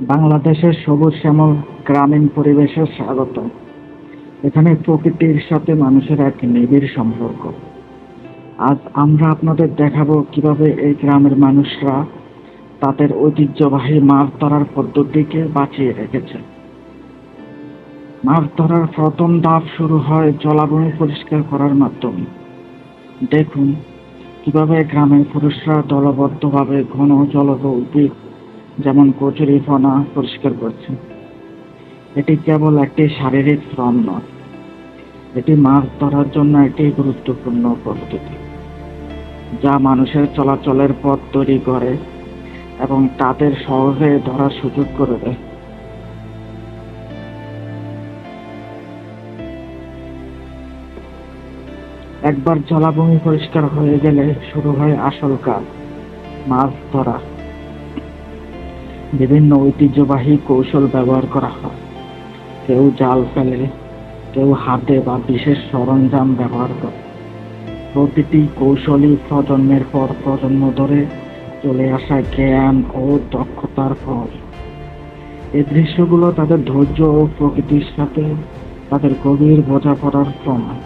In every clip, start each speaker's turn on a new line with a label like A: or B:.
A: বাংলাদেশের সবুজ শ্যামল গ্রামীণ পরিবেশে স্বাগত। এখানে প্রকৃতির সাথে মানুষের এক নিবিড় সম্পর্ক। আজ আমরা আপনাদের দেখাবো কিভাবে এই গ্রামের মানুষরা তাদের ঐতিহ্যবাহী মাছ ধরার পদ্ধতিকে বাঁচিয়ে রেখেছে। মাছ ধরার প্রথম ধাপ শুরু হয় জলাভূমি পরিষ্কার করার মাধ্যমে। দেখুন কিভাবে গ্রামের পুরুষরা দলবদ্ধভাবে ঘন জলজ উদ্ভিদ যেমন কচুরিপানা পরিষ্কার করছে। এটি কেবল একটি শারীরিক শ্রম নয়, এটি মাছ ধরার জন্য একটি গুরুত্বপূর্ণ পদ্ধতি, যা মানুষের চলাচলের পথ তৈরি করে এবং তাদের সহজে ধরার সুযোগ করে দেয়। একবার জলাভূমি পরিষ্কার হয়ে গেলে শুরু হয় আসল কাজ, মাছ ধরা। বিভিন্ন ঐতিহ্যবাহী কৌশল ব্যবহার করা হয়। কেউ জাল ফেলে, কেউ হাতে বা বিশেষ সরঞ্জাম ব্যবহার করে। প্রতিটি কৌশলী প্রজন্মের পর প্রজন্ম ধরে চলে আসা জ্ঞান ও দক্ষতার ফল। এই দৃশ্যগুলো তাদের ধৈর্য ও প্রকৃতির সাথে তাদের গভীর বোঝাপড়ার প্রমাণ।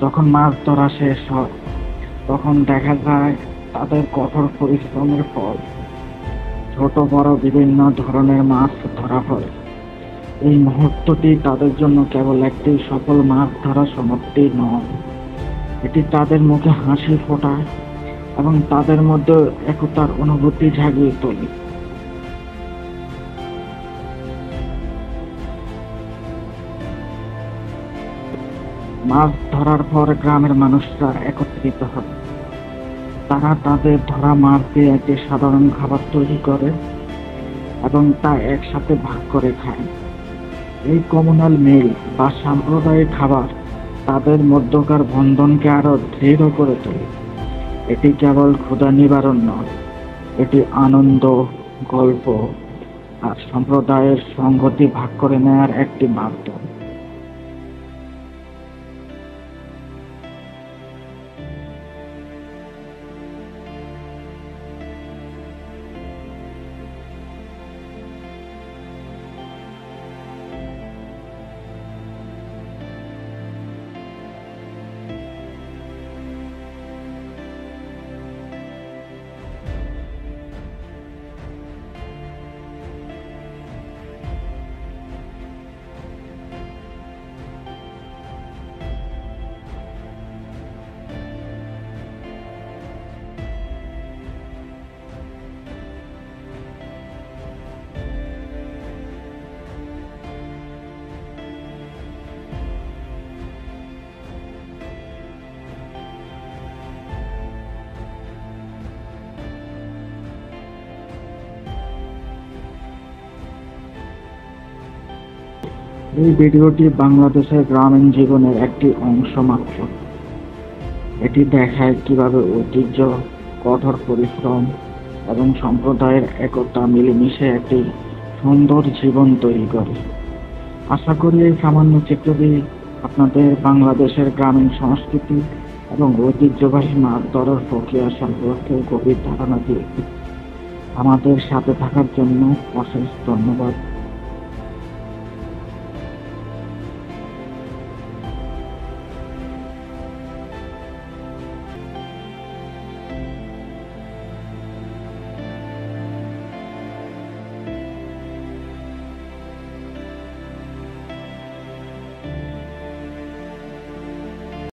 A: যখন মাছ ধরা শেষ হয় তখন দেখা যায় তাদের কঠোর পরিশ্রমের ফল। ছোট বড় বিভিন্ন ধরনের মাছ ধরা পড়ে। এই মুহূর্তটি তাদের জন্য কেবল একটি সফল মাছ ধরা সমাপ্তি নয়, এটি তাদের মুখে হাসি ফোটায় এবং তাদের মধ্যে একতার অনুভূতি জাগিয়ে তোলে। মাছ ধরার পর গ্রামের মানুষরা একত্রিত হয়। তারা তাদের ধরা মাছ দিয়ে একটি সাধারণ খাবার তৈরি করে এবং তা একসাথে ভাগ করে খায়। এই কমিউনাল মিল বা সাম্প্রদায়িক খাবার তাদের মধ্যকার বন্ধনকে আরো দৃঢ় করে তোলে। এটি কেবল ক্ষুধা নিবারণ নয়, এটি আনন্দ, গল্প আর সম্প্রদায়ের সংগতি ভাগ করে নেওয়ার একটি মাধ্যম। এই ভিডিওটি বাংলাদেশের গ্রামীণ জীবনের একটি অংশ মাত্র। এটি দেখায় কিভাবে ঐতিহ্য, কঠোর পরিশ্রম এবং সম্প্রদায়ের একতা মিলেমিশে একটি সুন্দর জীবন তৈরি করে। আশা করি এই সামান্য চিত্রটি আপনাদের বাংলাদেশের গ্রামীণ সংস্কৃতি এবং ঐতিহ্যবাহী মাছ ধরার প্রক্রিয়া সম্পর্কে গভীর ধারণা দিয়েছে। আমাদের সাথে থাকার জন্য অশেষ ধন্যবাদ।